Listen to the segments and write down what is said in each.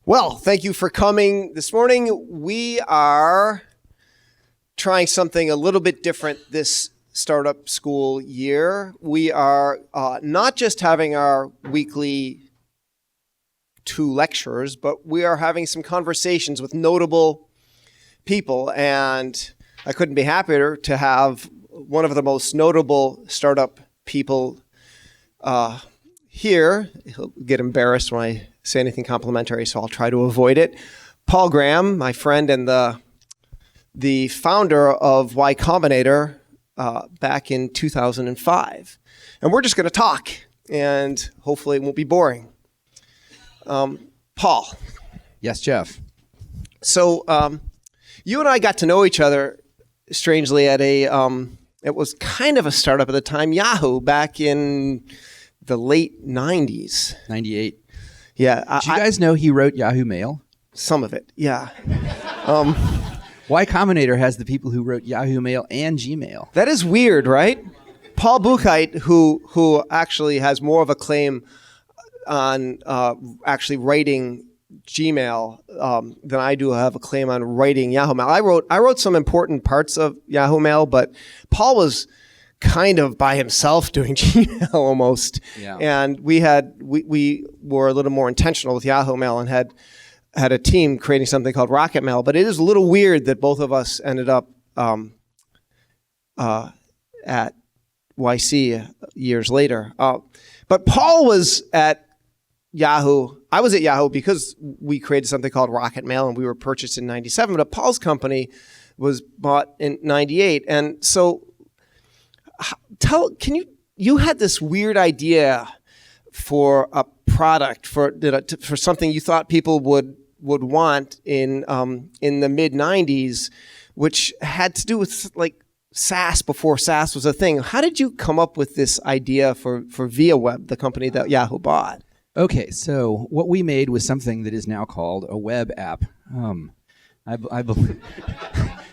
Well, thank you for coming this morning. We are trying something a little bit different this startup school year. We are not just having our weekly 2 lectures, but we are having some conversations with notable people. And I couldn't be happier to have one of the most notable startup people here. He'll get embarrassed when I say anything complimentary, so I'll try to avoid it. Paul Graham, my friend and the founder of Y Combinator back in 2005. And we're just going to talk, and hopefully it won't be boring. Paul. Yes, Geoff. So you and I got to know each other, strangely, at it was kind of a startup at the time, Yahoo, back in the late 90s. 98. Yeah. Did you guys know he wrote Yahoo Mail? Some of it, yeah. Y Combinator has the people who wrote Yahoo Mail and Gmail. That is weird, right? Paul Buchheit, who actually has more of a claim on actually writing Gmail than I do have a claim on writing Yahoo Mail. I wrote some important parts of Yahoo Mail, but Paul was kind of by himself doing Gmail almost. Yeah. And we were a little more intentional with Yahoo Mail and had a team creating something called Rocket Mail. But it is a little weird that both of us ended up at YC years later. But Paul was at Yahoo. I was at Yahoo because we created something called Rocket Mail, and we were purchased in 97. But Paul's company was bought in 98. And so you had this weird idea for a product, for something you thought people would want in the mid 90s, which had to do with like SaaS before SaaS was a thing. How did you come up with this idea for ViaWeb, the company that Yahoo bought? Okay, so what we made was something that is now called a web app. I believe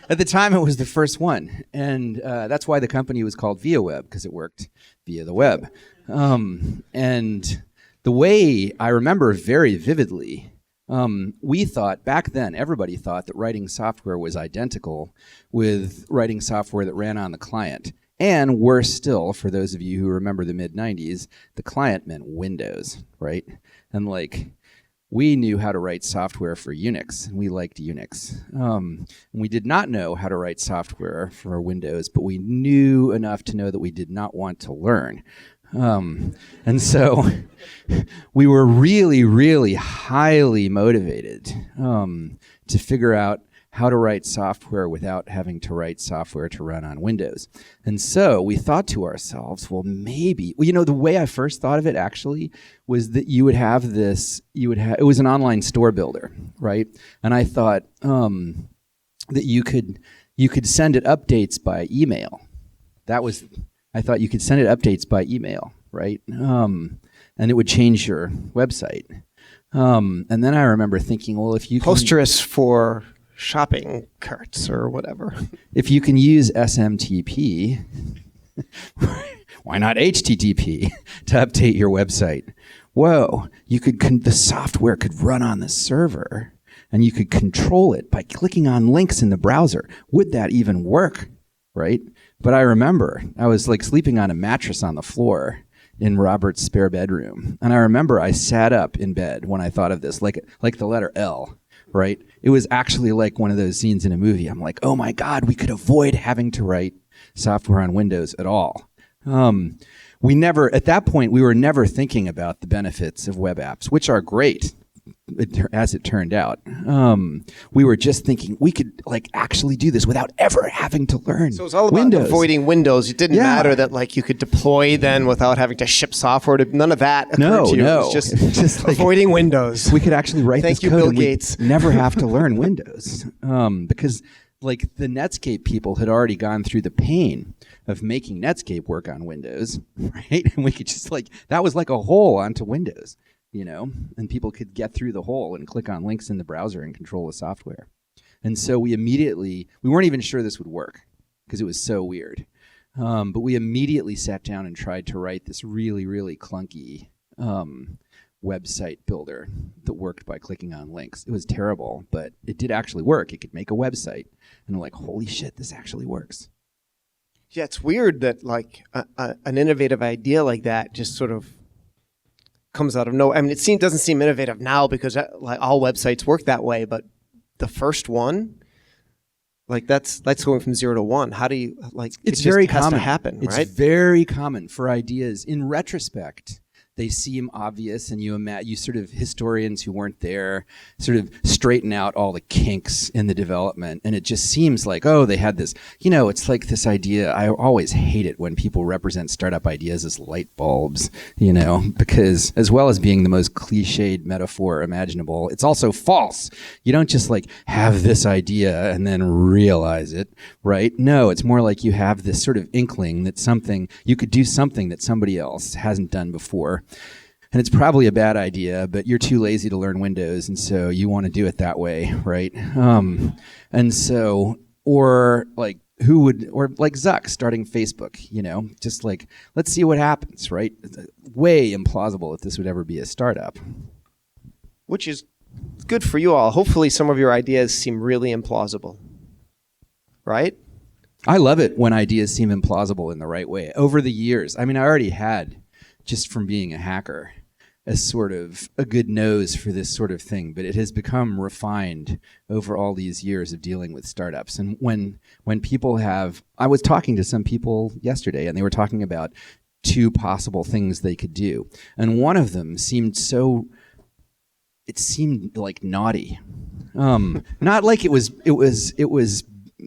at the time it was the first one, and that's why the company was called ViaWeb, because it worked via the web. And the way I remember very vividly, we thought back then, everybody thought that writing software was identical with writing software that ran on the client. And worse still, for those of you who remember the mid-90s, the client meant Windows, right? And we knew how to write software for Unix, and we liked Unix. And we did not know how to write software for Windows, but we knew enough to know that we did not want to learn. And so we were really, really highly motivated to figure out how to write software without having to write software to run on Windows. And so we thought to ourselves, well, maybe, the way I first thought of it actually was that it was an online store builder, right? And I thought that you could send it updates by email. I thought you could send it updates by email, right? And it would change your website. And then I remember thinking, well, if you Postgres for shopping carts or whatever. If you can use SMTP, why not HTTP to update your website? Whoa, the software could run on the server and you could control it by clicking on links in the browser. Would that even work, right? But I remember I was sleeping on a mattress on the floor in Robert's spare bedroom. And I remember I sat up in bed when I thought of this, like the letter L. Right? It was actually like one of those scenes in a movie. I'm like, oh my God, we could avoid having to write software on Windows at all. At that point, we were never thinking about the benefits of web apps, which are great, as it turned out. We were just thinking we could actually do this without ever having to learn. So it was all about Windows. Avoiding Windows. It didn't matter that you could deploy then without having to ship software. None of that occurred to you. No. It was just avoiding Windows. We could actually write this code. Thank you, Bill and Gates. we'd never have to learn Windows because the Netscape people had already gone through the pain of making Netscape work on Windows, right? And we could just that was like a hole onto Windows. And people could get through the hole and click on links in the browser and control the software. And so we weren't even sure this would work because it was so weird. But we immediately sat down and tried to write this really, really clunky website builder that worked by clicking on links. It was terrible, but it did actually work. It could make a website. And I'm like, holy shit, this actually works. Yeah, it's weird that like an innovative idea like that just sort of comes out of nowhere. I mean, doesn't seem innovative now because like all websites work that way, but the first one, like that's going from 0 to 1. How do you like? It's very has common. to happen, it's right? very common for ideas. In retrospect, they seem obvious, and you sort of historians who weren't there sort of straighten out all the kinks in the development, and it just seems like, oh, they had this. It's like this idea. I always hate it when people represent startup ideas as light bulbs, because as well as being the most cliched metaphor imaginable, it's also false. You don't just like have this idea and then realize it, right? No, it's more like you have this sort of inkling that you could do something that somebody else hasn't done before. And it's probably a bad idea, but you're too lazy to learn Windows, and so you want to do it that way, right? And so, or like Zuck starting Facebook, just like, let's see what happens, right? It's way implausible that this would ever be a startup. Which is good for you all. Hopefully some of your ideas seem really implausible, right? I love it when ideas seem implausible in the right way. Over the years, I mean, I already had, just from being a hacker, as sort of a good nose for this sort of thing, but it has become refined over all these years of dealing with startups. And when people I was talking to some people yesterday, and they were talking about 2 possible things they could do. And one of them seemed like naughty. Not like it was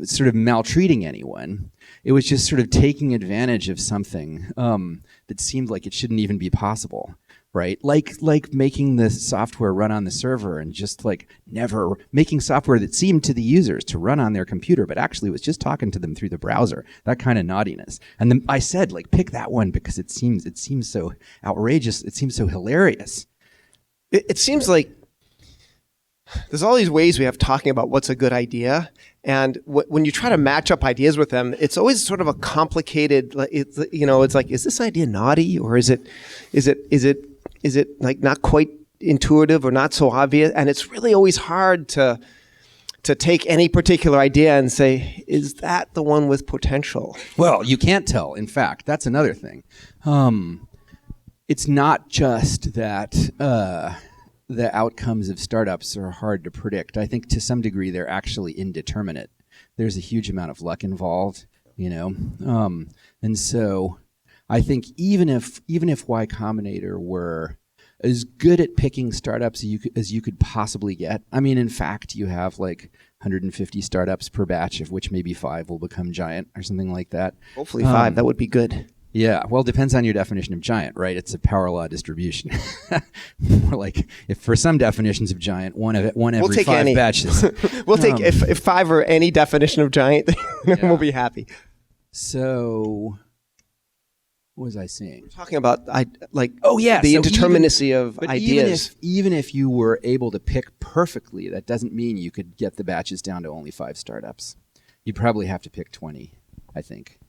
sort of maltreating anyone. It was just sort of taking advantage of something that seemed like it shouldn't even be possible, right? Like making the software run on the server and just like never making software that seemed to the users to run on their computer, but actually was just talking to them through the browser. That kind of naughtiness. And then I said, like, pick that one because it seems so outrageous. It seems so hilarious. It seems like there's all these ways we have talking about what's a good idea, and when you try to match up ideas with them, it's always sort of a complicated. It's like, is this idea naughty, or is it like not quite intuitive or not so obvious? And it's really always hard to take any particular idea and say, is that the one with potential? Well, you can't tell. In fact, that's another thing. It's not just that. The outcomes of startups are hard to predict. I think to some degree they're actually indeterminate. There's a huge amount of luck involved, and so I think even if Y Combinator were as good at picking startups as you could possibly get, I mean, in fact, you have like 150 startups per batch, of which maybe 5 will become giant or something like that. Hopefully 5. That would be good. Yeah, well, it depends on your definition of giant, right? It's a power law distribution. More like, if for some definitions of giant, one every 5 any. batches. We'll take if 5 are any definition of giant, then we'll be happy. So, what was I saying? We're talking about the so indeterminacy of ideas. Even if you were able to pick perfectly, that doesn't mean you could get the batches down to only 5 startups. You'd probably have to pick 20, I think,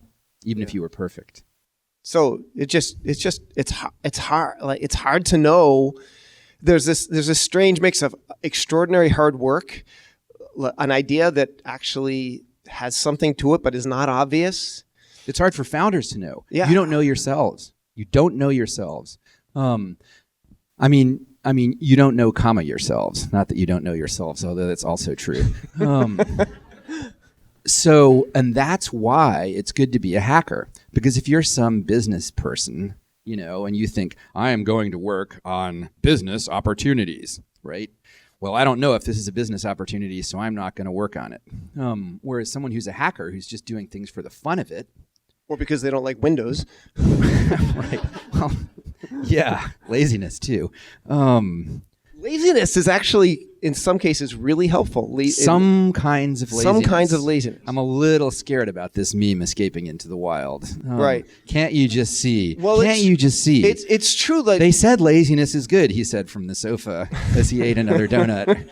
even if you were perfect. So it's hard. Like, it's hard to know. There's a strange mix of extraordinary hard work, an idea that actually has something to it but is not obvious. It's hard for founders to know. Yeah. You don't know yourselves. You don't know yourselves. I mean, you don't know, yourselves. Not that you don't know yourselves, although that's also true. So, and that's why it's good to be a hacker. Because if you're some business person, and you think, I am going to work on business opportunities, right? Well, I don't know if this is a business opportunity, so I'm not going to work on it. Whereas someone who's a hacker, who's just doing things for the fun of it. Or because they don't like Windows. Right. Well, yeah, laziness too. Laziness is actually, in some cases, really helpful. Some kinds of laziness. I'm a little scared about this meme escaping into the wild. Right. Can't you just see? It's true. Like, they said laziness is good, he said from the sofa as he ate another donut.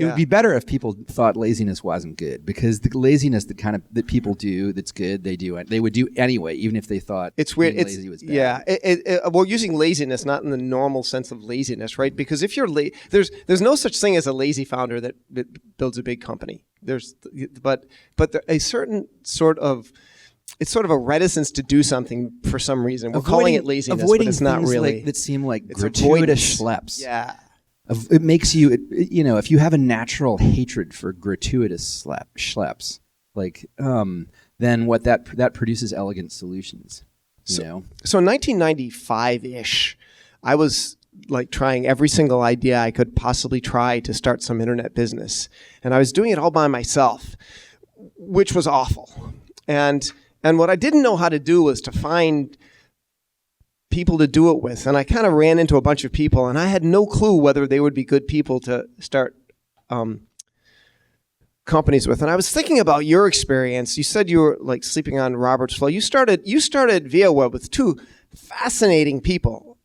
It would be better if people thought laziness wasn't good, because the laziness that people do that's good, they would do anyway, even if they thought it's weird. being lazy was bad. Yeah, we're using laziness not in the normal sense of laziness, right? Because if you're there's no such thing as a lazy founder that builds a big company. But a certain sort of it's sort of a reticence to do something for some reason. We're calling it laziness, but it's not really. That seem like it's gratuitous avoidance. schleps. Yeah. It makes you, if you have a natural hatred for gratuitous schleps, then what that produces elegant solutions. So in 1995-ish, I was trying every single idea I could possibly try to start some internet business, and I was doing it all by myself, which was awful. And what I didn't know how to do was to find people to do it with. And I kind of ran into a bunch of people, and I had no clue whether they would be good people to start companies with. And I was thinking about your experience. You said you were sleeping on Robert's flow. You started ViaWeb with two fascinating people,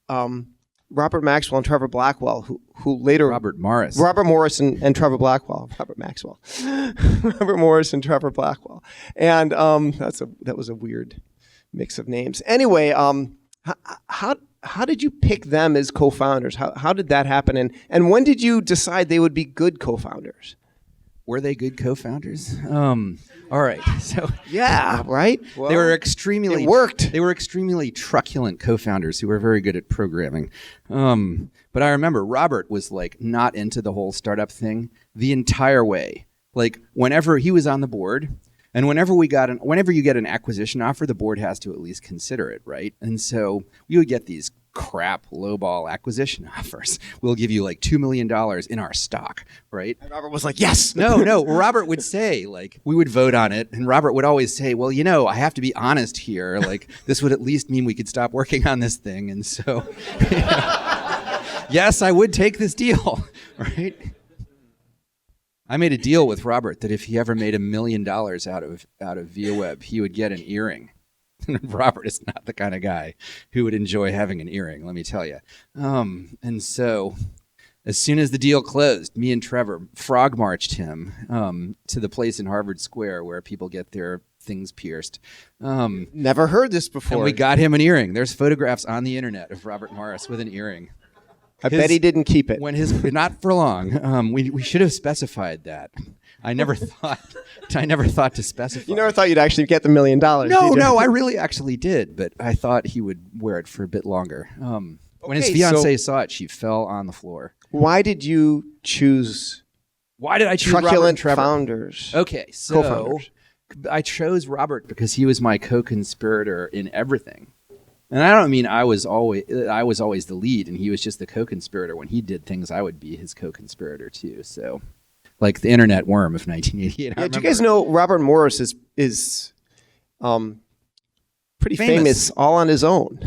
Robert Maxwell and Trevor Blackwell, who later Robert Morris and Trevor Blackwell. Robert Maxwell, Robert Morris and Trevor Blackwell, and that was a weird mix of names. Anyway, how did you pick them as co-founders? How did that happen? And when did you decide they would be good co-founders? Were they good co-founders? All right. So yeah, right. Well, they were extremely. It worked. They were extremely truculent co-founders who were very good at programming. But I remember Robert was not into the whole startup thing the entire way. Whenever he was on the board, and whenever you get an acquisition offer, the board has to at least consider it, right? And so we would get these crap lowball acquisition offers. We'll give you $2 million in our stock, right? And Robert was like, yes. No. Robert would say, we would vote on it, and Robert would always say, well, I have to be honest here. This would at least mean we could stop working on this thing. And so, yes, I would take this deal, right? I made a deal with Robert that if he ever made $1 million out of ViaWeb, he would get an earring. Robert is not the kind of guy who would enjoy having an earring, let me tell you. And so, as soon as the deal closed, me and Trevor frog marched him to the place in Harvard Square where people get their things pierced. Never heard this before. And we got him an earring. There's photographs on the internet of Robert Morris with an earring. I bet he didn't keep it. Not for long. We should have specified that. I never thought to specify. You never thought you'd actually get the $1 million. No, I really actually did, but I thought he would wear it for a bit longer. When his fiancée saw it, she fell on the floor. Why did you choose? Why did I choose Robert and Trevor? Founders? Okay, so co-founders. I chose Robert because he was my co-conspirator in everything. And I don't mean I was always the lead, and he was just the co-conspirator. When he did things, I would be his co-conspirator too. So, the internet worm of 1988. Yeah, do you guys know Robert Morris is pretty famous all on his own?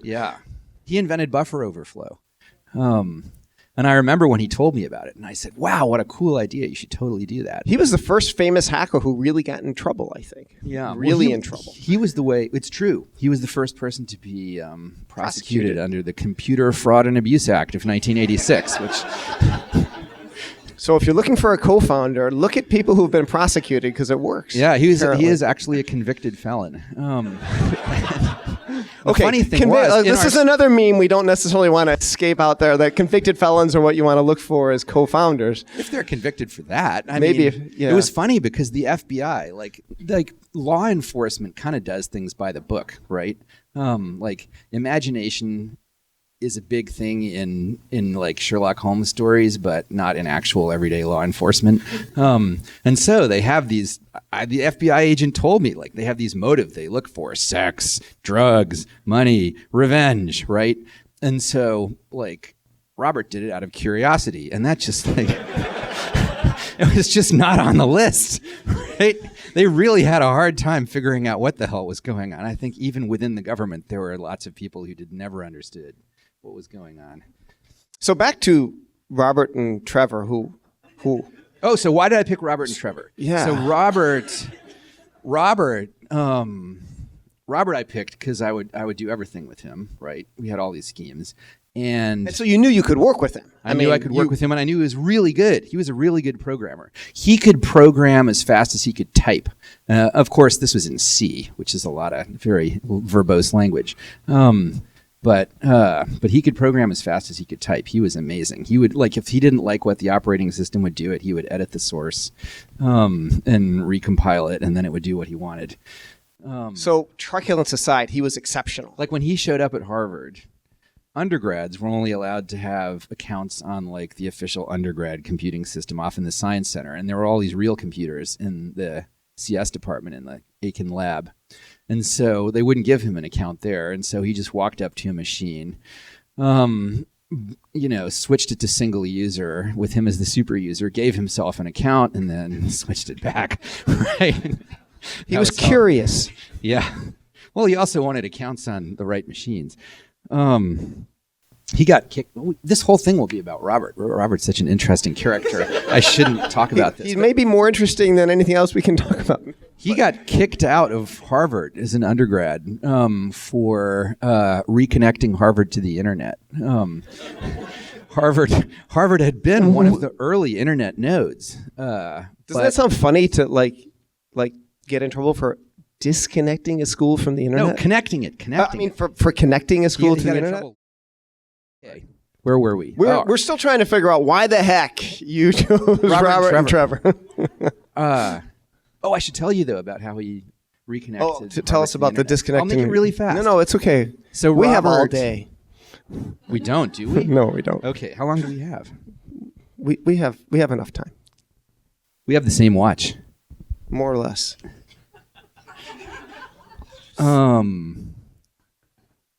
Yeah, he invented buffer overflow. And I remember when he told me about it, and I said, wow, what a cool idea. You should totally do that. He was the first famous hacker who really got in trouble, I think. Yeah. Really in trouble. He was it's true. He was the first person to be prosecuted under the Computer Fraud and Abuse Act of 1986, which... So if you're looking for a co-founder, look at people who've been prosecuted, because it works. Yeah, he is actually a convicted felon. Okay, funny thing was, this is another meme we don't necessarily want to escape out there, that convicted felons are what you want to look for as co-founders. If they're convicted for that, it was funny because the FBI, like law enforcement kind of does things by the book, right? Imagination is a big thing in Sherlock Holmes stories, but not in actual everyday law enforcement. And so they have these, the FBI agent told me, they have these motives they look for: sex, drugs, money, revenge, right? And so, Robert did it out of curiosity, and that just, it was just not on the list, right? They really had a hard time figuring out what the hell was going on. I think even within the government, there were lots of people who never understood what was going on. So back to Robert and Trevor, who Oh, so why did I pick Robert and Trevor? Yeah. So Robert I picked because I would do everything with him, right? We had all these schemes. And so you knew you could work with him. I knew I could work with him, and I knew he was really good. He was a really good programmer. He could program as fast as he could type. Of course, this was in C, which is a lot of very verbose language. But he could program as fast as he could type. He was amazing. He would, like, if he didn't like what the operating system would do, he would edit the source and recompile it, and then it would do what he wanted. So truculence aside, he was exceptional. Like when he showed up at Harvard, undergrads were only allowed to have accounts on like the official undergrad computing system off in the science center, and there were all these real computers in the CS department in the Aiken lab, and so they wouldn't give him an account there, and so he just walked up to a machine, switched it to single user with him as the super user, gave himself an account, and then switched it back. Right? He was curious. Yeah. Well, he also wanted accounts on the right machines. He got kicked. This whole thing will be about Robert. Robert's such an interesting character. I shouldn't talk about this. He may be more interesting than anything else we can talk about. He got kicked out of Harvard as an undergrad for reconnecting Harvard to the internet. Harvard had been one of the early internet nodes. Doesn't that sound funny to like get in trouble for disconnecting a school from the internet? No, connecting it. For connecting a school to the internet? Okay. Where were we? We're still trying to figure out why the heck you chose Robert and Trevor. I should tell you, though, about how he reconnected. Tell us about the disconnecting. I'll make it really fast. No, it's okay. So we have all day. We don't, do we? No, we don't. Okay, how long do we have? We have enough time. We have the same watch. More or less.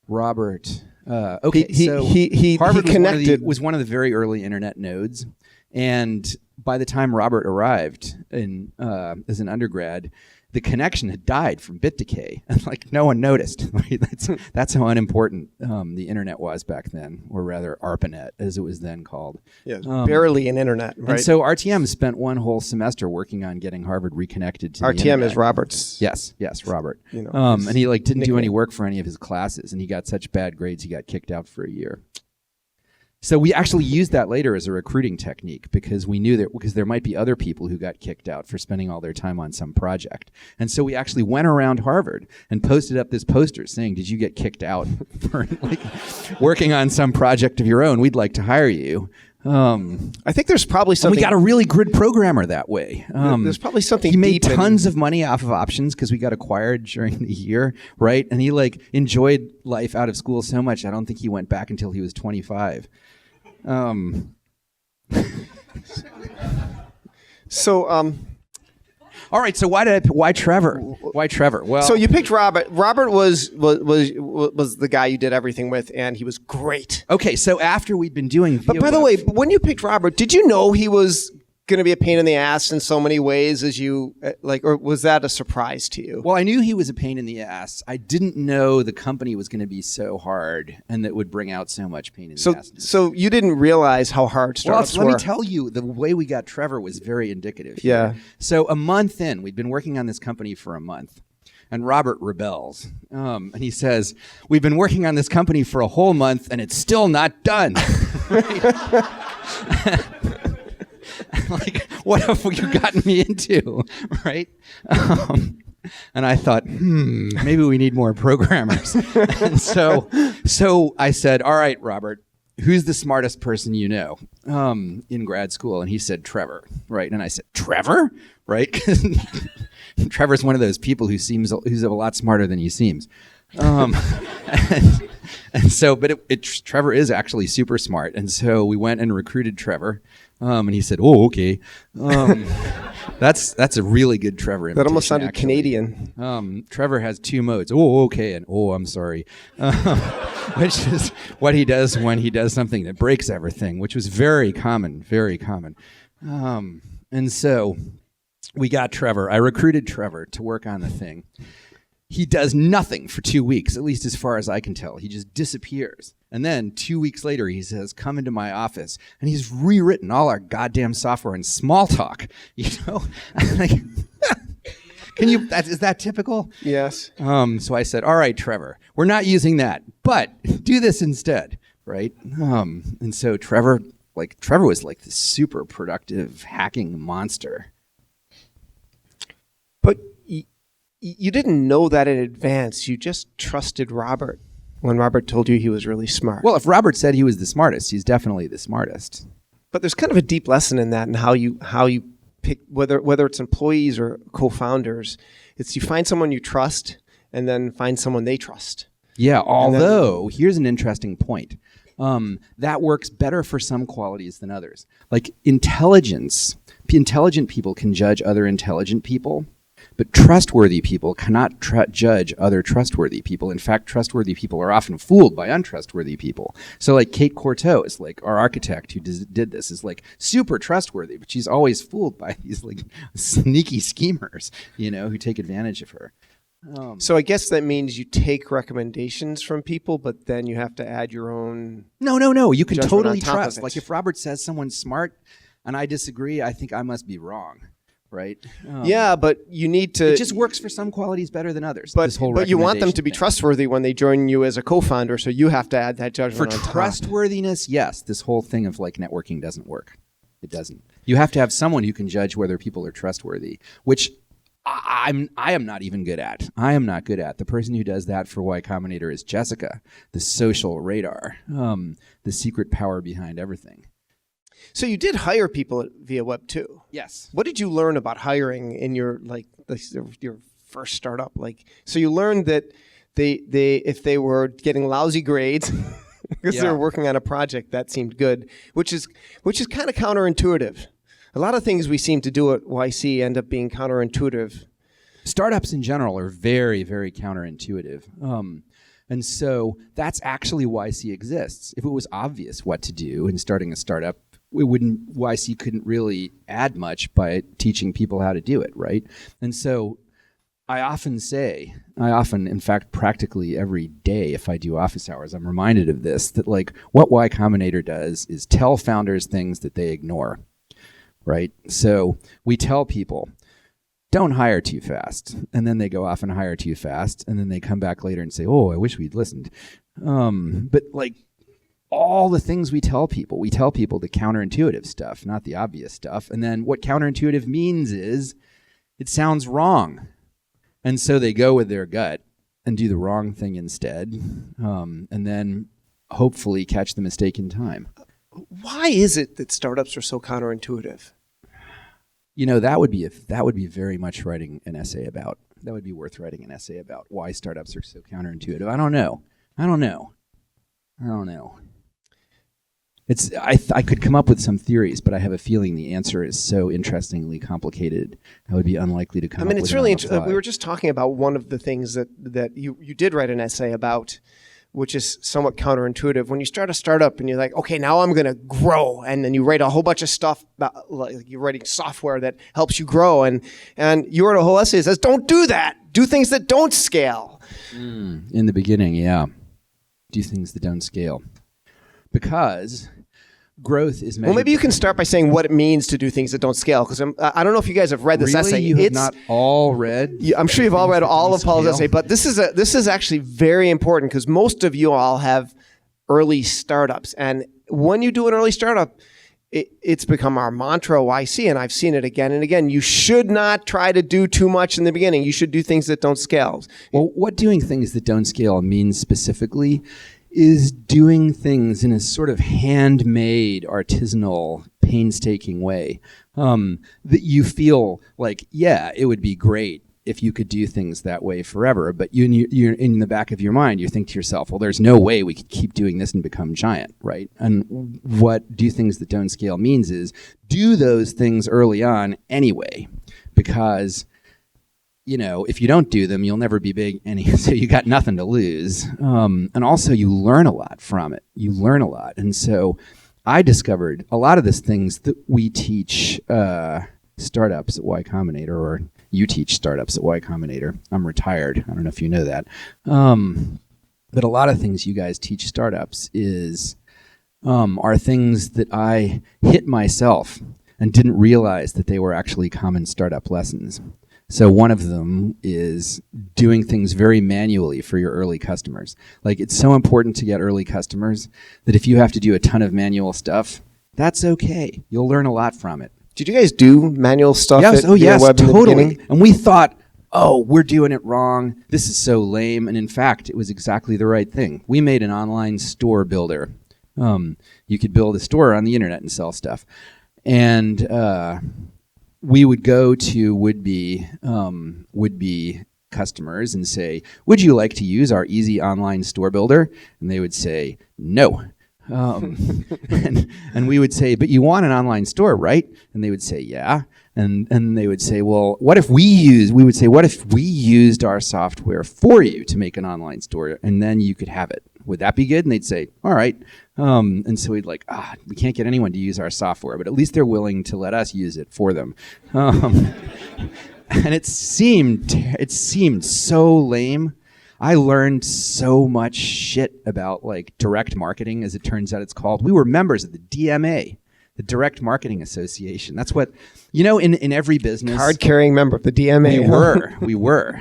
Robert. Okay, he Harvard connected. was one of the very early internet nodes, and by the time Robert arrived as an undergrad, the connection had died from bit decay, and like no one noticed. Right? That's how unimportant the internet was back then, or rather ARPANET as it was then called. Yeah, barely an internet. Right. And so RTM spent one whole semester working on getting Harvard reconnected to the RTM internet. Is Robert's. Yes, Robert. And he didn't do any work for any of his classes, and he got such bad grades he got kicked out for a year. So we actually used that later as a recruiting technique because we knew because there might be other people who got kicked out for spending all their time on some project. And so we actually went around Harvard and posted up this poster saying, "Did you get kicked out for working on some project of your own? We'd like to hire you." I think there's probably something. And we got a really good programmer that way. There's probably something. He made tons of money off of options because we got acquired during the year, right? And he enjoyed life out of school so much. I don't think he went back until he was 25. All right. So why Trevor? Why Trevor? Well, so you picked Robert. Robert was the guy you did everything with, and he was great. Okay. So after we'd been doing, but by the way, when you picked Robert, did you know he was going to be a pain in the ass in so many ways as you or was that a surprise to you? Well, I knew he was a pain in the ass. I didn't know the company was going to be so hard and that would bring out so much pain in the ass. So you didn't realize how hard startups were. Let me tell you, the way we got Trevor was very indicative here. Yeah. So a month in, we'd been working on this company for a month. And Robert rebels. And he says, "We've been working on this company for a whole month and it's still not done." Like, what have you gotten me into, right? And I thought, maybe we need more programmers. And so I said, "All right, Robert, who's the smartest person you know in grad school?" And he said, "Trevor," right? And I said, "Trevor?" Right? Trevor's one of those people who's a lot smarter than he seems. And so, but Trevor is actually super smart. And so we went and recruited Trevor. And he said, "Oh, okay." That's a really good Trevor imitation. That almost sounded actually. Canadian. Trevor has two modes. "Oh, okay," and "Oh, I'm sorry," which is what he does when he does something that breaks everything, which was very common, very common. And so we got Trevor. I recruited Trevor to work on the thing. He does nothing for 2 weeks, at least as far as I can tell. He just disappears. And then 2 weeks later, he says, "Come into my office." And he's rewritten all our goddamn software in Smalltalk. Is that typical? Yes. So I said, "All right, Trevor, we're not using that, but do this instead. right? And so Trevor was like this super productive hacking monster. But you didn't know that in advance. You just trusted Robert when Robert told you he was really smart. Well, if Robert said he was the smartest, he's definitely the smartest. But there's kind of a deep lesson in that, and how you pick whether it's employees or co-founders. It's you find someone you trust, and then find someone they trust. Yeah. Although here's an interesting point. That works better for some qualities than others. Like intelligent people can judge other intelligent people. But trustworthy people cannot judge other trustworthy people. In fact, trustworthy people are often fooled by untrustworthy people. So like Kate Courteau is like our architect who did this is like super trustworthy, but she's always fooled by these like sneaky schemers, who take advantage of her. So I guess that means you take recommendations from people, but then you have to add your own. No. You can judgment totally on top of trust. it. Like if Robert says someone's smart and I disagree, I think I must be wrong. Right? Yeah, but you need to. It just works for some qualities better than others. But you want them to be trustworthy when they join you as a co-founder, so you have to add that judgment for on top. Trustworthiness. Yes, this whole thing of like networking doesn't work. It doesn't. You have to have someone who can judge whether people are trustworthy, which I am not even good at. I am not good at. The person who does that for Y Combinator is Jessica, the social radar, the secret power behind everything. So you did hire people via Web too. Yes. What did you learn about hiring in your your first startup? So you learned that they if they were getting lousy grades because they were working on a project that seemed good, which is kind of counterintuitive. A lot of things we seem to do at YC end up being counterintuitive. Startups in general are very, very counterintuitive. And so that's actually why YC exists. If it was obvious what to do in starting a startup, YC couldn't really add much by teaching people how to do it, right? And so I often, in fact, practically every day if I do office hours, I'm reminded of this, that like what Y Combinator does is tell founders things that they ignore, right? So we tell people, don't hire too fast. And then they go off and hire too fast. And then they come back later and say, oh, I wish we'd listened. But like all the things we tell people the counterintuitive stuff, not the obvious stuff. And then what counterintuitive means is it sounds wrong. And so they go with their gut and do the wrong thing instead. And then hopefully catch the mistake in time. Why is it that startups are so counterintuitive? That would be very much writing an essay about. That would be worth writing an essay about why startups are so counterintuitive. I don't know. I could come up with some theories, but I have a feeling the answer is so interestingly complicated, I would be unlikely to come up with it. It's really interesting. We were just talking about one of the things that you did write an essay about, which is somewhat counterintuitive. When you start a startup and you're like, okay, now I'm going to grow, and then you write a whole bunch of stuff about, like you're writing software that helps you grow, and you wrote a whole essay that says, don't do that. Do things that don't scale. In the beginning, yeah. Do things that don't scale. Because growth is measured. Well, maybe you can start by saying what it means to do things that don't scale, because I don't know if you guys have read this essay. You have not all read? I'm sure you've all read all of Paul's essay, but this is actually very important because most of you all have early startups. And when you do an early startup, it's become our mantra YC, and I've seen it again and again. You should not try to do too much in the beginning. You should do things that don't scale. Well, what doing things that don't scale means specifically is doing things in a sort of handmade, artisanal, painstaking way that you feel like, yeah, it would be great if you could do things that way forever. But you're in the back of your mind, you think to yourself, well, there's no way we could keep doing this and become giant, right? And what do things that don't scale means is do those things early on anyway, because if you don't do them, you'll never be big so you got nothing to lose. And also you learn a lot from it. You learn a lot. And so I discovered a lot of these things that we teach startups at Y Combinator, or you teach startups at Y Combinator. I'm retired. I don't know if you know that. But a lot of things you guys teach startups are things that I hit myself and didn't realize that they were actually common startup lessons. So one of them is doing things very manually for your early customers. Like, it's so important to get early customers that if you have to do a ton of manual stuff, that's okay. You'll learn a lot from it. Did you guys do manual stuff? Yes, at ViaWeb in the totally. beginning? And we thought, oh, we're doing it wrong. This is so lame. And in fact, it was exactly the right thing. We made an online store builder. You could build a store on the internet and sell stuff. And we would go to would-be customers and say, would you like to use our easy online store builder? And they would say, no. And we would say, but you want an online store, right? And they would say, yeah. And they would say, well, what if we used our software for you to make an online store, and then you could have it? Would that be good? And they'd say, all right. And so we'd like, we can't get anyone to use our software, but at least they're willing to let us use it for them. And it seemed so lame. I learned so much shit about like direct marketing, as it turns out it's called. We were members of the DMA, the Direct Marketing Association. That's what, in every business. Card-carrying member of the DMA. We were.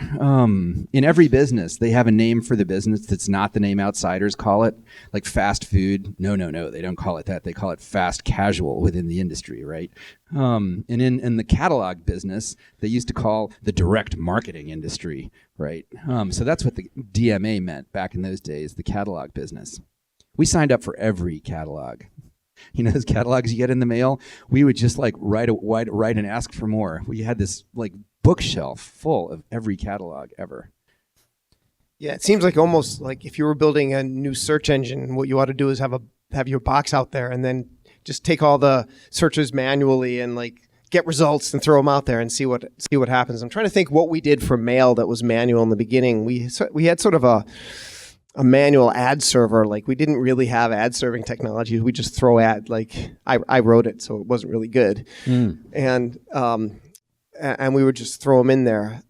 In every business, they have a name for the business that's not the name outsiders call it, like fast food. No, they don't call it that. They call it fast casual within the industry, right? And in the catalog business, they used to call the direct marketing industry, right? So that's what the DMA meant back in those days, the catalog business. We signed up for every catalog. Those catalogs you get in the mail, we would just like write and ask for more. We had this like bookshelf full of every catalog ever. Yeah, it seems like almost like if you were building a new search engine, what you ought to do is have your box out there and then just take all the searches manually and like get results and throw them out there and see what happens. I'm trying to think what we did for mail that was manual in the beginning. We had sort of a manual ad server. Like, we didn't really have ad serving technology. We just throw I wrote it, so it wasn't really good. And we would just throw them in there.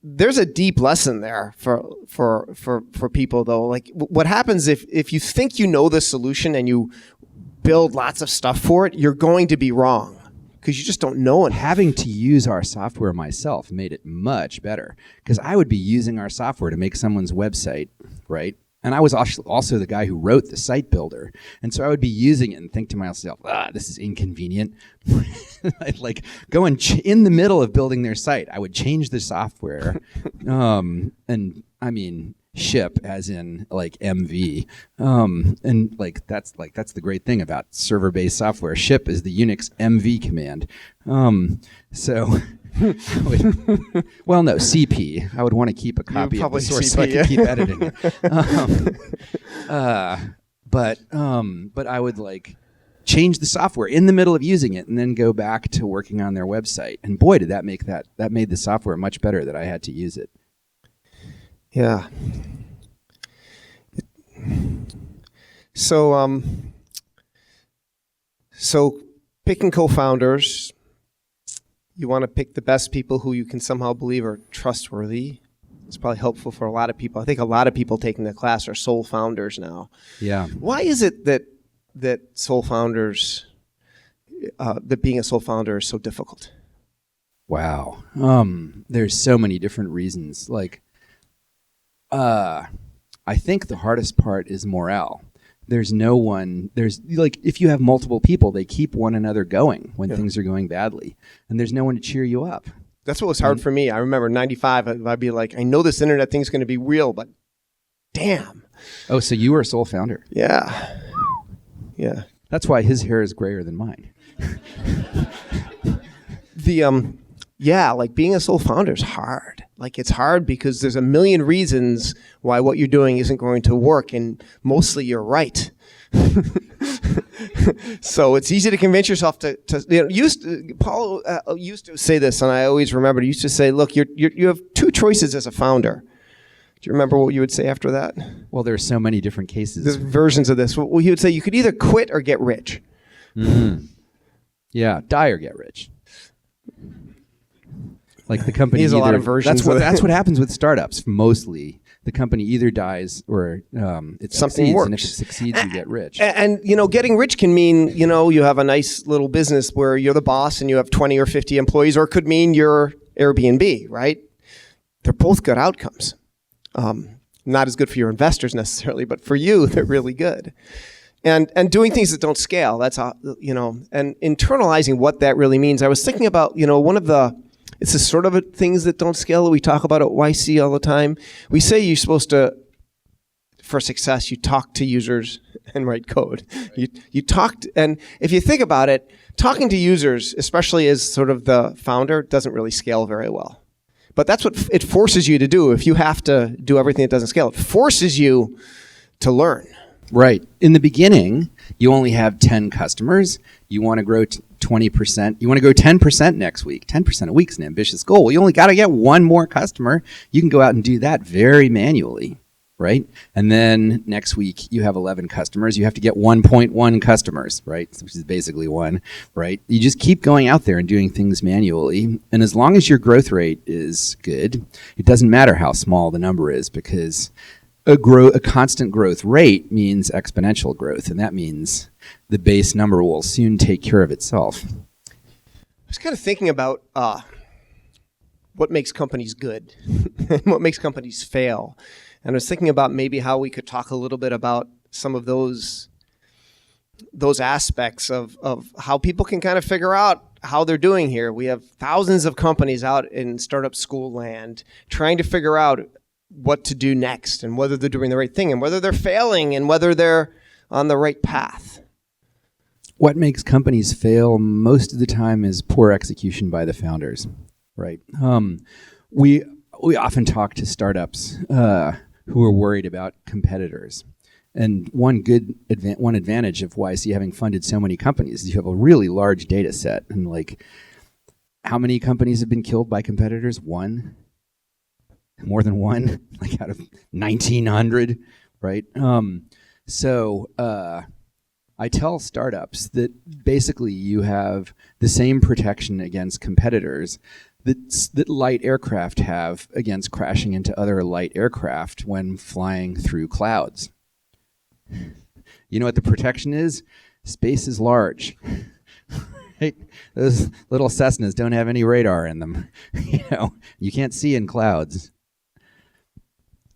There's a deep lesson there for people though. Like, what happens if you think you know the solution and you build lots of stuff for it, you're going to be wrong because you just don't know it. Having to use our software myself made it much better, because I would be using our software to make someone's website, right? And I was also the guy who wrote the site builder. And so I would be using it and think to myself, this is inconvenient. I'd like go in the middle of building their site, I would change the software. And I mean, ship as in like MV. And that's the great thing about server-based software. Ship is the Unix MV command. CP. I would want to keep a copy of the source so I could keep editing it. But I would like change the software in the middle of using it and then go back to working on their website. And boy, did that make that made the software much better that I had to use it. Yeah. So picking co-founders, you want to pick the best people who you can somehow believe are trustworthy. It's probably helpful for a lot of people. I think a lot of people taking the class are sole founders now. Yeah. Why is it that sole founders, that being a sole founder is so difficult? Wow. There's so many different reasons. Like, I think the hardest part is morale. There's like, if you have multiple people, they keep one another going when things are going badly, and there's no one to cheer you up. That's what was hard for me. I remember in 95, I'd be like, I know this internet thing's going to be real, but damn. Oh, so you were a sole founder? Yeah. Yeah. That's why his hair is grayer than mine. Like being a sole founder is hard. Like, it's hard because there's a million reasons why what you're doing isn't going to work, and mostly you're right. So it's easy to convince yourself to Paul used to say this, and I always remember. He used to say, "Look, you have two choices as a founder." Do you remember what you would say after that? Well, there are so many different cases. There's versions of this. Well, he would say you could either quit or get rich. Mm. Yeah, die or get rich. Like, the company. There's a lot of versions. That's what happens with startups. Mostly, the company either dies or it something succeeds, works. and if it succeeds, you get rich. And getting rich can mean you have a nice little business where you're the boss and you have 20 or 50 employees, or it could mean you're Airbnb, right? They're both good outcomes. Not as good for your investors necessarily, but for you, they're really good. And doing things that don't scale, that's and internalizing what that really means. I was thinking about, it's the sort of things that don't scale that we talk about at YC all the time. We say you're supposed to, for success, you talk to users and write code. You talk, and if you think about it, talking to users, especially as sort of the founder, doesn't really scale very well. But that's what it forces you to do. If you have to do everything that doesn't scale, it forces you to learn. Right. In the beginning, you only have 10 customers. You want to grow 20%. You want to grow 10% next week. 10% a week is an ambitious goal. You only got to get one more customer. You can go out and do that very manually, right? And then next week, you have 11 customers. You have to get 1.1 customers, right? Which is basically one, right? You just keep going out there and doing things manually. And as long as your growth rate is good, it doesn't matter how small the number is, because a constant growth rate means exponential growth, and that means the base number will soon take care of itself. I was kind of thinking about what makes companies good and what makes companies fail. And I was thinking about maybe how we could talk a little bit about some of those aspects of how people can kind of figure out how they're doing here. We have thousands of companies out in startup school land trying to figure out what to do next and whether they're doing the right thing and whether they're failing and whether they're on the right path. What makes companies fail most of the time is poor execution by the founders, right? We often talk to startups who are worried about competitors. And one advantage of YC having funded so many companies is you have a really large data set. And like, how many companies have been killed by competitors? One? More than one, like out of 1,900, right? So I tell startups that basically you have the same protection against competitors that light aircraft have against crashing into other light aircraft when flying through clouds. You know what the protection is? Space is large. Right? Those little Cessnas don't have any radar in them. You can't see in clouds.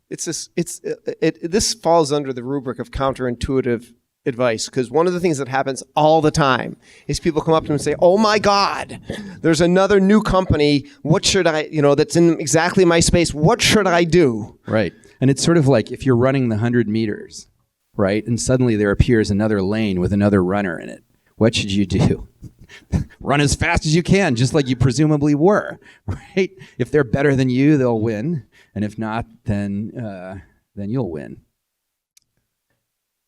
This falls under the rubric of counterintuitive advice, because one of the things that happens all the time is people come up to me and say, "Oh my God, there's another new company. What should I, that's in exactly my space. What should I do?" Right. And it's sort of like if you're running the 100 meters, right, and suddenly there appears another lane with another runner in it. What should you do? Run as fast as you can, just like you presumably were, right? If they're better than you, they'll win. And if not, then you'll win.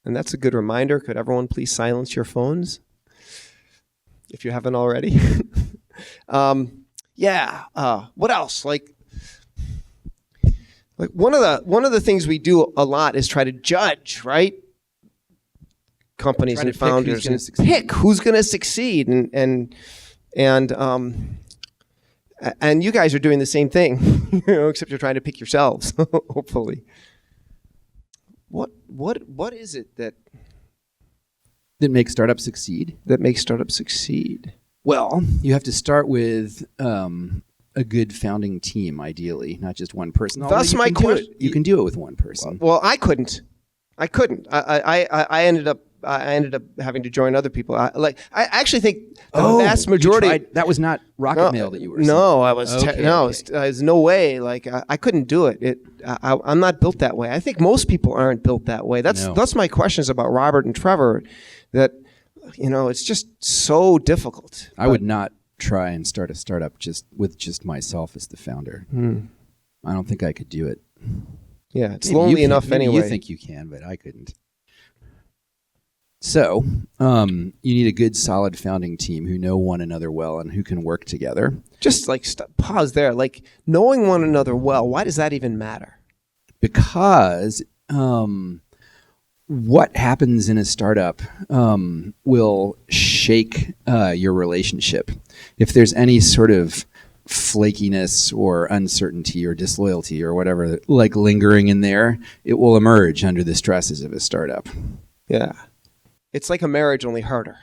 And that's a good reminder. Could everyone please silence your phones if you haven't already? What else? Like one of the things we do a lot is try to judge, right? Companies and founders and pick who's going to succeed, and you guys are doing the same thing, except you're trying to pick yourselves, hopefully. What is it that makes startups succeed? That makes startups succeed. Well, you have to start with a good founding team, ideally, not just one person. That's my question. You can do it with one person. Well, I couldn't. I ended up having to join other people. I actually think the vast majority. That was not Rocket Mail that you were. No, I was. There's no way. Like I couldn't do it. I'm not built that way. I think most people aren't built that way. That's my questions about Robert and Trevor. That it's just so difficult. I would not try and start a startup with myself as the founder. I don't think I could do it. Yeah, it's lonely enough anyway. You think you can, but I couldn't. So, you need a good, solid founding team who know one another well and who can work together. Just pause there. Like, knowing one another well, why does that even matter? Because what happens in a startup will shake your relationship. If there's any sort of flakiness or uncertainty or disloyalty or whatever, like lingering in there, it will emerge under the stresses of a startup. Yeah. It's like a marriage, only harder.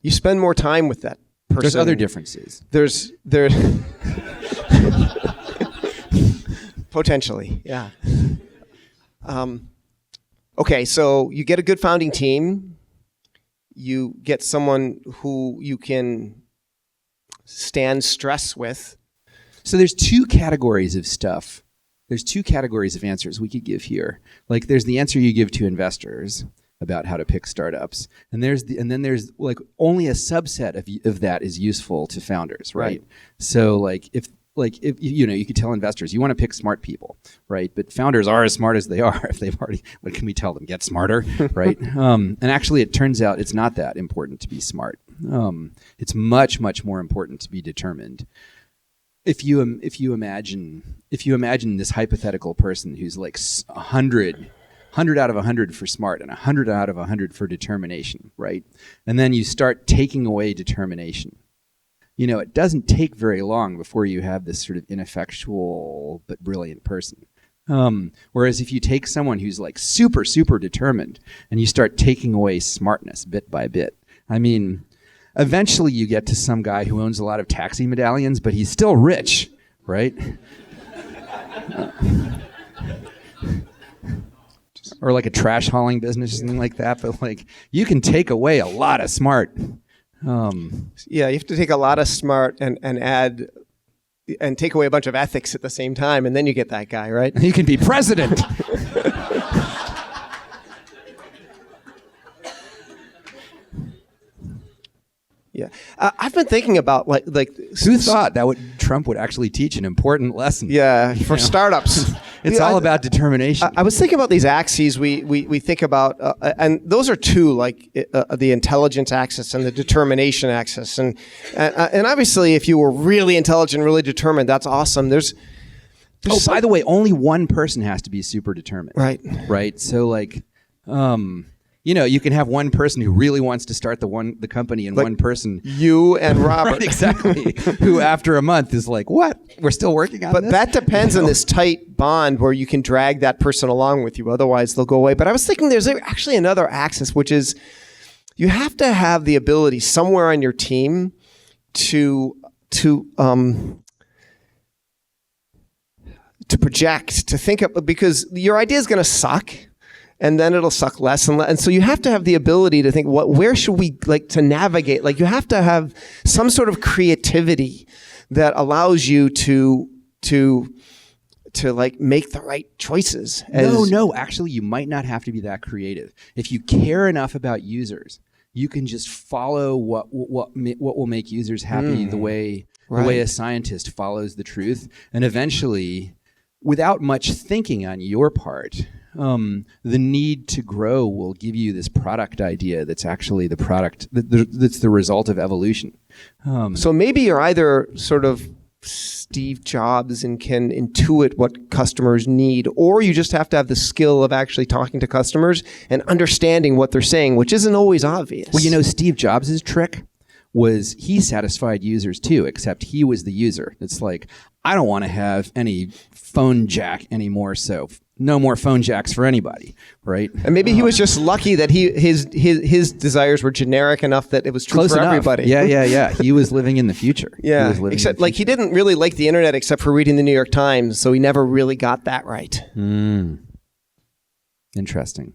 You spend more time with that person. There's other differences. There's potentially, yeah. Okay, so you get a good founding team. You get someone who you can stand stress with. So there's two categories of stuff. There's two categories of answers we could give here. Like there's the answer you give to investors about how to pick startups, and then there's like only a subset of that is useful to founders, right? So like if you know, you could tell investors you want to pick smart people, right? But founders are as smart as they are. If they've already, what can we tell them? Get smarter, right? And actually, it turns out it's not that important to be smart. It's much more important to be determined. If you imagine this hypothetical person who's like 100 out of 100 for smart and 100 out of 100 for determination, right? And then you start taking away determination. You know, it doesn't take very long before you have this sort of ineffectual but brilliant person. Whereas if you take someone who's like super determined and you start taking away smartness bit by bit, I mean, eventually you get to some guy who owns a lot of taxi medallions, but he's still rich, right? Or like a trash hauling business or something like that. But like you can take away a lot of smart. Yeah, you have to take a lot of smart and add and take away a bunch of ethics at the same time, and then you get that guy, right? You can be president. Yeah, I've been thinking about like who thought that Trump would actually teach an important lesson? Yeah, for startups. It's all about determination. I was thinking about these axes we think about, and those are two, like the intelligence axis and the determination axis, and obviously, if you were really intelligent, really determined, that's awesome. There's by the way, only one person has to be super determined. Right. Right. So like, you know, you can have one person who really wants to start the company, and like one person, you and Robert, right, exactly, who after a month is like, "What? We're still working on this." But that depends on this tight bond where you can drag that person along with you. Otherwise, they'll go away. But I was thinking there's actually another axis, which is you have to have the ability somewhere on your team to project, to think up, because your idea is going to suck. And then it'll suck less and less. And so you have to have the ability to think, where should we like to navigate? Like you have to have some sort of creativity that allows you to like make the right choices. No, actually you might not have to be that creative. If you care enough about users, you can just follow what will make users happy the way a scientist follows the truth. And eventually, without much thinking on your part, the need to grow will give you this product idea that's actually the product that's the result of evolution. So maybe you're either sort of Steve Jobs and can intuit what customers need, or you just have to have the skill of actually talking to customers and understanding what they're saying, which isn't always obvious. Well, you know, Steve Jobs' trick was he satisfied users too, except he was the user. It's like, I don't want to have any phone jack anymore, so no more phone jacks for anybody, right? And maybe he was just lucky that his desires were generic enough that it was true for everybody. Yeah. He was living in the future. Yeah, except like he didn't really like the internet except for reading the New York Times, so he never really got that right. Interesting.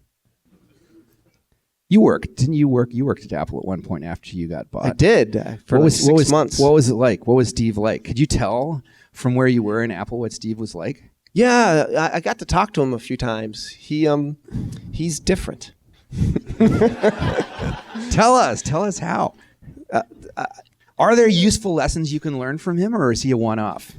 Didn't you work? You worked at Apple at one point after you got bought. I did for 6 months. What was it like? What was Steve like? Could you tell from where you were in Apple what Steve was like? Yeah, I got to talk to him a few times. He's different. Tell us how. Are there useful lessons you can learn from him, or is he a one-off?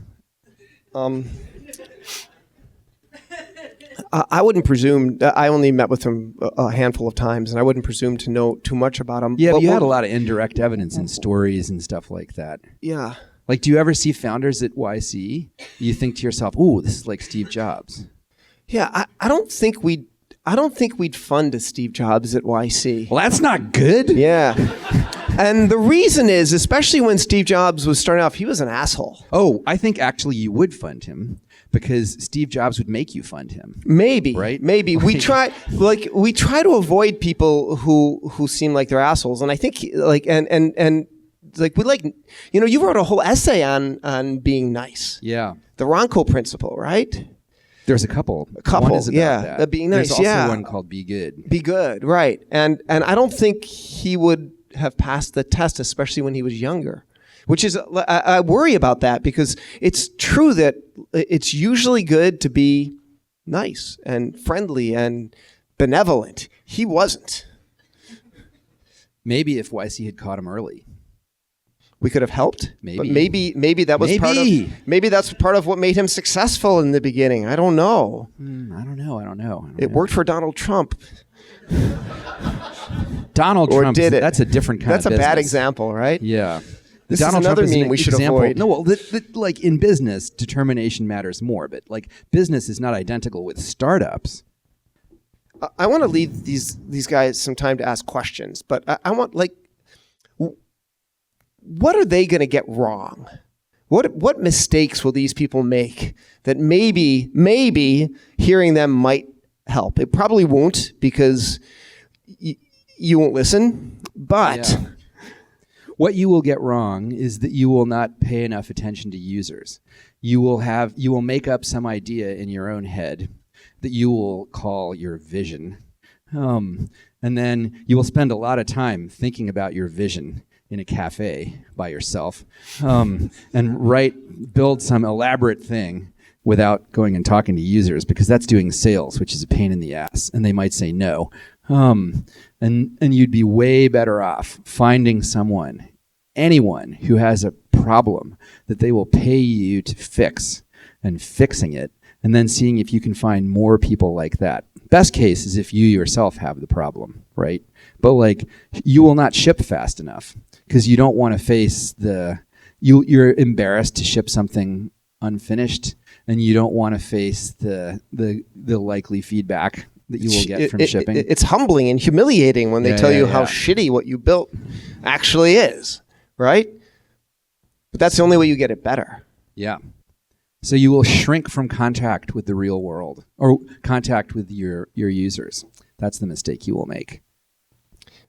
I wouldn't presume. I only met with him a handful of times, and I wouldn't presume to know too much about him. Yeah, but you had a lot of indirect evidence and stories and stuff like that. Yeah. Like, do you ever see founders at YC? You think to yourself, "Ooh, this is like Steve Jobs." Yeah, I don't think we'd fund a Steve Jobs at YC. Well, that's not good. Yeah. And the reason is, especially when Steve Jobs was starting off, he was an asshole. Oh, I think actually you would fund him because Steve Jobs would make you fund him. Maybe, right? Maybe we try to avoid people who seem like they're assholes, and I think and It's like you wrote a whole essay on being nice. Yeah. The Ronco principle, right? There's a couple. One is about that. Being nice. There's also one called Be Good. Be good, right? And I don't think he would have passed the test, especially when he was younger. Which is, I worry about that because it's true that it's usually good to be nice and friendly and benevolent. He wasn't. Maybe if YC had caught him early, we could have helped. Maybe. But maybe that was maybe that's part of what made him successful in the beginning. I don't know. I don't know. It worked for Donald Trump. Donald Trump. Did it? That's a different kind of business. That's a bad example, right? Yeah. This is another meme we should avoid. No, well, like in business, determination matters more. But like business is not identical with startups. I want to leave these guys some time to ask questions, but I want what are they going to get wrong? What mistakes will these people make that maybe hearing them might help? It probably won't because you won't listen, but. Yeah. What you will get wrong is that you will not pay enough attention to users. You will make up some idea in your own head that you will call your vision. And then you will spend a lot of time thinking about your vision in a cafe by yourself and build some elaborate thing without going and talking to users because that's doing sales, which is a pain in the ass, and they might say no. And you'd be way better off finding anyone who has a problem that they will pay you to fix and fixing it, and then seeing if you can find more people like that. Best case is if you yourself have the problem, right? But you will not ship fast enough because you don't want to face you're embarrassed to ship something unfinished, and you don't want to face the likely feedback that you will get from shipping. It's humbling and humiliating when they tell you how shitty what you built actually is, right? But that's the only way you get it better. Yeah. So you will shrink from contact with the real world or contact with your users. That's the mistake you will make.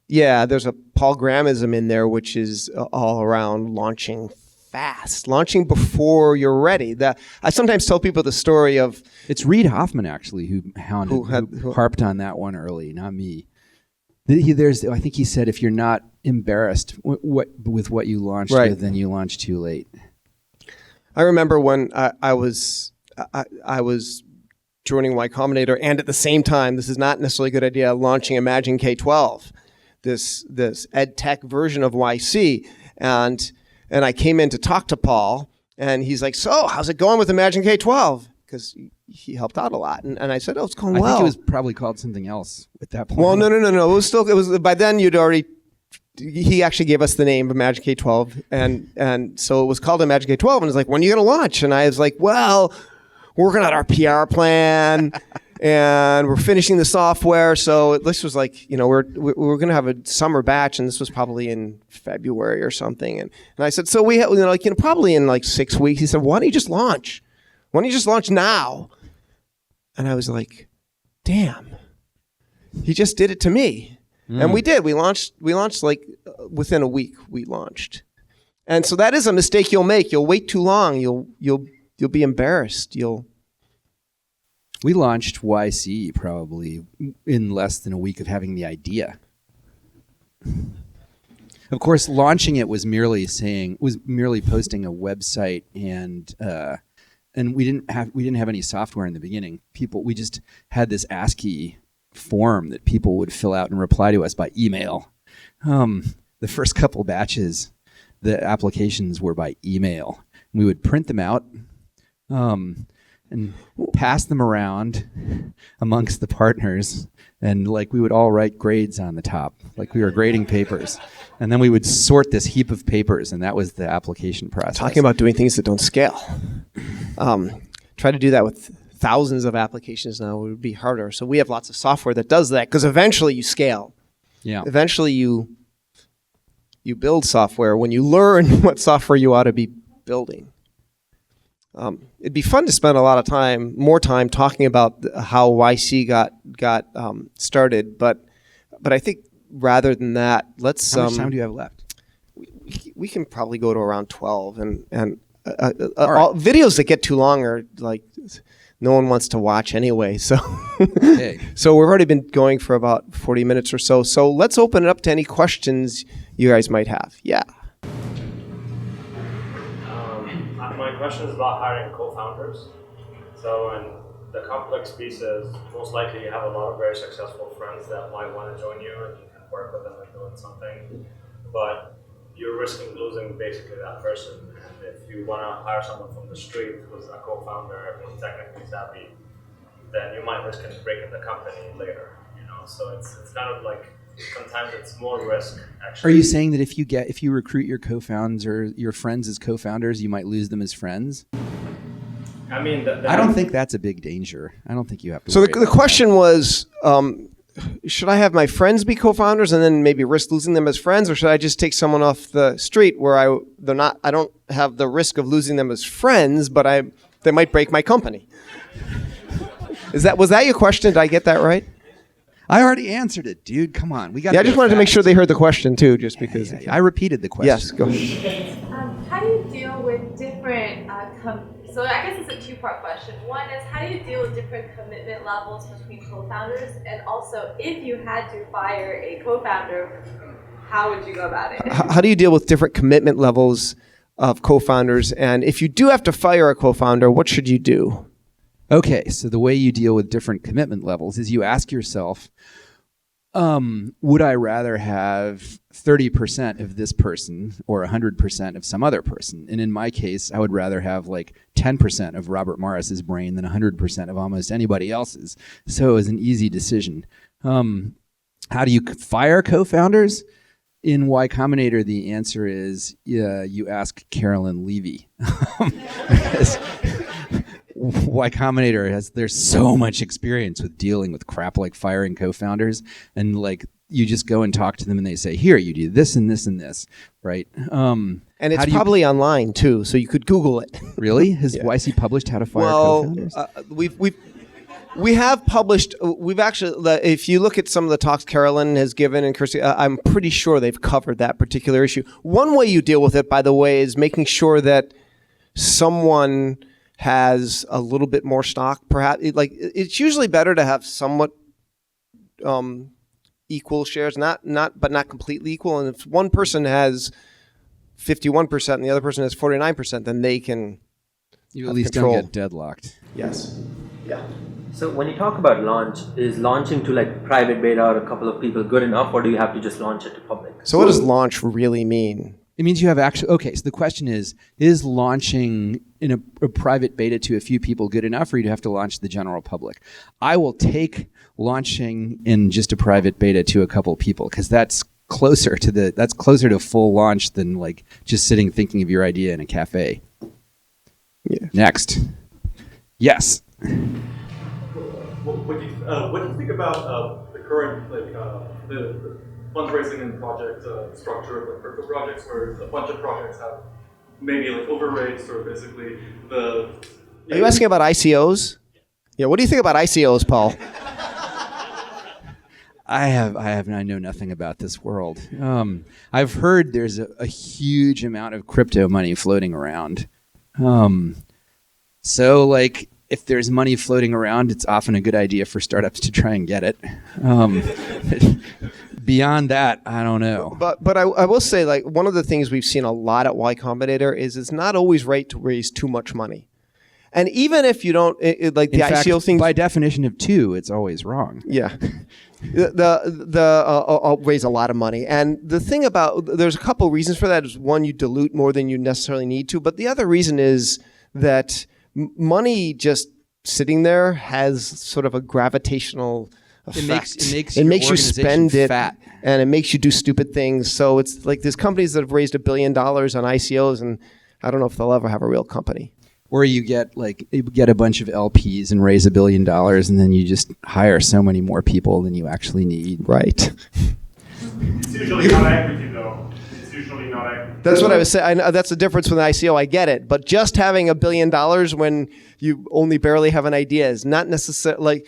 Yeah, there's a Paul Grahamism in there, which is all around launching fast, launching before you're ready. I sometimes tell people the story of... It's Reid Hoffman, actually, who harped on that one early, not me. I think he said, if you're not embarrassed with what you launched with, then you launch too late. I remember when I was joining Y Combinator, and at the same time, this is not necessarily a good idea, launching Imagine K-12, this ed tech version of YC, and I came in to talk to Paul, and he's like, "So, how's it going with Imagine K-12?" Because he helped out a lot, and I said, "Oh, it's going well." I think it was probably called something else at that point. Well, no. It was by then he actually gave us the name Imagine K-12, and so it was called Imagine K-12, and it's like, when are you going to launch? And I was like, well, we're working on our PR plan, and we're finishing the software. So this was like, we're going to have a summer batch, and this was probably in February or something. And I said, so we have, probably in 6 weeks. He said, why don't you just launch? Why don't you just launch now? And I was like, damn, he just did it to me. And we did. We launched within a week. We launched, and so that is a mistake you'll make. You'll wait too long. You'll be embarrassed. We launched YC probably in less than a week of having the idea. Of course, launching it was merely posting a website, and we didn't have any software in the beginning. We just had this ASCII form that people would fill out and reply to us by email. The first couple batches, the applications were by email. We would print them out and pass them around amongst the partners, and we would all write grades on the top, like we were grading papers. And then we would sort this heap of papers, and that was the application process. Talking about doing things that don't scale. Try to do that with thousands of applications now, it would be harder. So we have lots of software that does that, because eventually you scale. Yeah. Eventually you build software when you learn what software you ought to be building. It'd be fun to spend a lot of more time talking about how YC got started, but I think rather than that, let's. How much time do you have left? we can probably go to around 12, and right. videos that get too long are like no one wants to watch anyway. So Okay. so we've already been going for about 40 minutes or so. So let's open it up to any questions you guys might have. Yeah. My question is about hiring co-founders. So in the complex piece is most likely you have a lot of very successful friends that might want to join you and you can work with them and doing something. But you're risking losing basically that person. And if you want to hire someone from the street who's a co-founder, who's technically savvy, then you might risk breaking the company later. So it's kind of like sometimes it's more risk. Actually, Are you saying that if you recruit your co-founders or your friends as co-founders, you might lose them as friends? I mean, I don't think that's a big danger. I don't think you have to. So worry the about question was, should I have my friends be co-founders and then maybe risk losing them as friends, or should I just take someone off the street where I don't have the risk of losing them as friends, but they might break my company? Was that your question? Did I get that right? I already answered it, dude. Come on, we got. Yeah, I just wanted to make sure they heard the question too, just because. Yeah, I repeated the question. Yes, go. How do you deal with different so I guess it's a two-part question. One is, how do you deal with different commitment levels between co-founders? And also, if you had to fire a co-founder, how would you go about it? How do you deal with different commitment levels of co-founders? And if you do have to fire a co-founder, what should you do? Okay, so the way you deal with different commitment levels is you ask yourself, would I rather have 30% of this person or 100% of some other person? And in my case, I would rather have like 10% of Robert Morris's brain than 100% of almost anybody else's. So it was an easy decision. How do you fire co-founders? In Y Combinator, the answer is you ask Carolyn Levy. Y Combinator there's so much experience with dealing with crap like firing co-founders, and like you just go and talk to them and they say, here, you do this and this and this, right? And it's probably online too, so you could Google it. Really? Has YC published how to fire co-founders? We have published. We've actually, if you look at some of the talks Carolyn has given and Kirsty, I'm pretty sure they've covered that particular issue. One way you deal with it, by the way, is making sure that someone has a little bit more stock. Perhaps it's usually better to have somewhat equal shares, but not completely equal. And if one person has 51% and the other person has 49%, then they can. You at least control. Don't get deadlocked. Yes. Yeah. So when you talk about launch, is launching to like private beta or a couple of people good enough, or do you have to just launch it to public? So what does launch really mean? It means you have actually. Okay, so the question is launching in a private beta to a few people good enough, or you have to launch to the general public? I will take launching in just a private beta to a couple people because that's closer to full launch than like just sitting thinking of your idea in a cafe. Yeah. Next. Yes. What do you think about the current the fundraising and project structure of the crypto projects, where a bunch of projects have maybe like overrates or basically the. Are you asking about ICOs? Yeah. What do you think about ICOs, Paul? I know nothing about this world. I've heard there's a huge amount of crypto money floating around. So like if there's money floating around, it's often a good idea for startups to try and get it. Beyond that, I don't know. But I will say, like, one of the things we've seen a lot at Y Combinator is it's not always right to raise too much money. And even if you don't, like the ICO thing, by definition of two, it's always wrong. Yeah, I'll raise a lot of money. And the thing about, there's a couple reasons for that. Is one, you dilute more than you necessarily need to. But the other reason is that money just sitting there has sort of a gravitational effect. It makes you spend it fat. And it makes you do stupid things. So it's like there's companies that have raised $1 billion on ICOs, and I don't know if they'll ever have a real company. Or you get a bunch of LPs and raise $1 billion, and then you just hire so many more people than you actually need. Right. It's usually not equity though. It's usually not a. That's what I was saying. That's the difference with ICO. I get it, but just having $1 billion when you only barely have an idea is not necessarily like,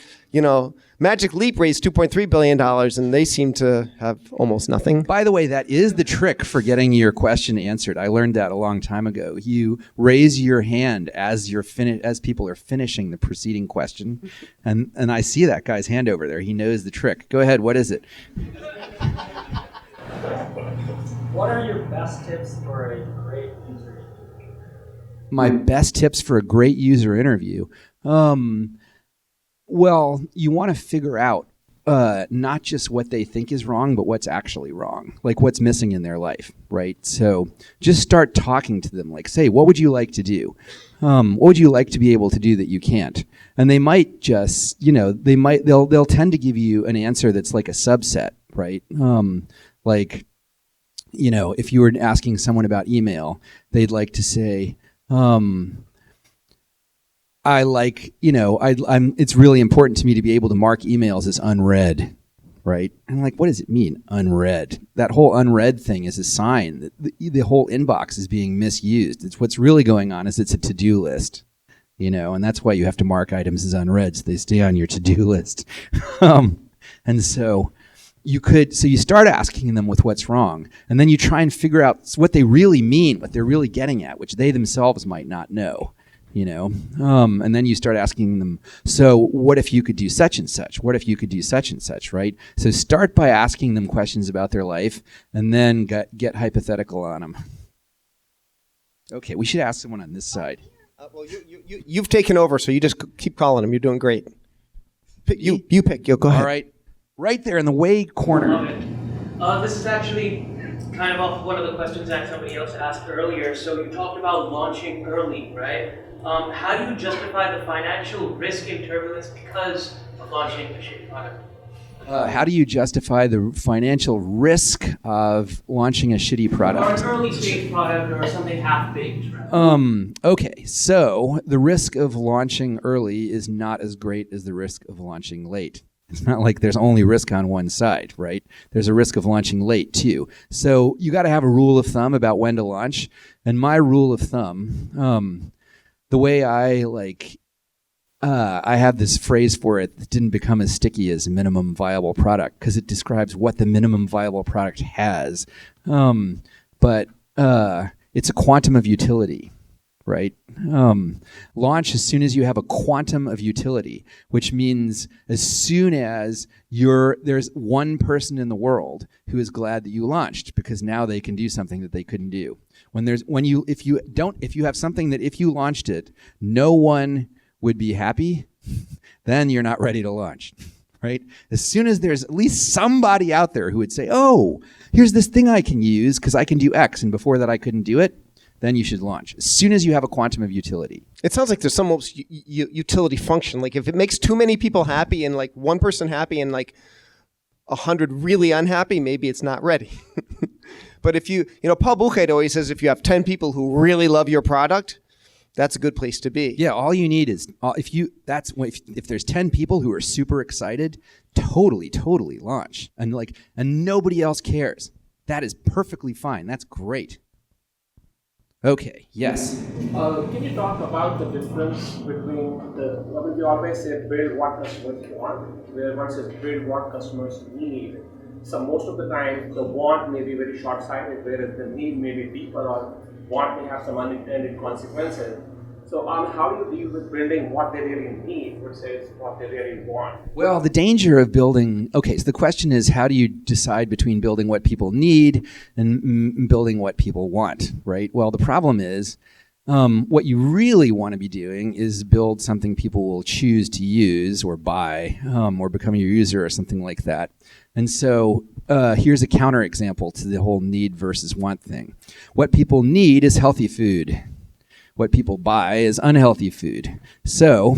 Magic Leap raised $2.3 billion and they seem to have almost nothing. By the way, that is the trick for getting your question answered. I learned that a long time ago. You raise your hand as as people are finishing the preceding question, and I see that guy's hand over there. He knows the trick. Go ahead. What is it? What are your best tips for a great user interview? My best tips for a great user interview. Well, you want to figure out not just what they think is wrong, but what's actually wrong, like what's missing in their life, right? So just start talking to them, like say, what would you like to do? What would you like to be able to do that you can't? And they might just, they'll tend to give you an answer that's like a subset, right? If you were asking someone about email, they'd like to say, it's really important to me to be able to mark emails as unread, right? And like, what does it mean, unread? That whole unread thing is a sign that the whole inbox is being misused. It's what's really going on is it's a to-do list, and that's why you have to mark items as unread so they stay on your to-do list. And so you start asking them with what's wrong, and then you try and figure out what they really mean, what they're really getting at, which they themselves might not know. And then you start asking them, so what if you could do such and such? What if you could do such and such, right? So start by asking them questions about their life and then get hypothetical on them. Okay, we should ask someone on this side. Well, you've taken over, so you just keep calling them. You're doing great. You pick. Go ahead. All right. Right there in the way corner. Love it. This is actually kind of off one of the questions that somebody else asked earlier. So you talked about launching early, right? How do you justify the financial risk and turbulence because of launching a shitty product? How do you justify the financial risk of launching a shitty product? Or an early stage product or something half-baked, right? Okay, so the risk of launching early is not as great as the risk of launching late. It's not like there's only risk on one side, right? There's a risk of launching late too. So you got to have a rule of thumb about when to launch. And my rule of thumb, the way I have this phrase for it that didn't become as sticky as minimum viable product because it describes what the minimum viable product has. But it's a quantum of utility, right? Launch as soon as you have a quantum of utility, which means as soon as there's one person in the world who is glad that you launched because now they can do something that they couldn't do. If you have something that if you launched it, no one would be happy, then you're not ready to launch, right? As soon as there's at least somebody out there who would say, oh, here's this thing I can use because I can do X and before that I couldn't do it, then you should launch. As soon as you have a quantum of utility. It sounds like there's some utility function. Like if it makes too many people happy and like one person happy and like 100 really unhappy, maybe it's not ready. But if Paul Buchheit always says if you have 10 people who really love your product, that's a good place to be. Yeah, all you need is if there's 10 people who are super excited, totally launch. And nobody else cares. That is perfectly fine. That's great. Okay, yes. Can you talk about the difference between we always say build what customers want, versus build what customers need. So most of the time, the want may be very short-sighted, whereas the need may be deeper or want may have some unintended consequences. So how do you deal with building what they really need versus what they really want? Well, the danger of building, so the question is how do you decide between building what people need and building what people want, right? Well, the problem is what you really want to be doing is build something people will choose to use or buy or become your user or something like that. And so here's a counterexample to the whole need versus want thing. What people need is healthy food. What people buy is unhealthy food. So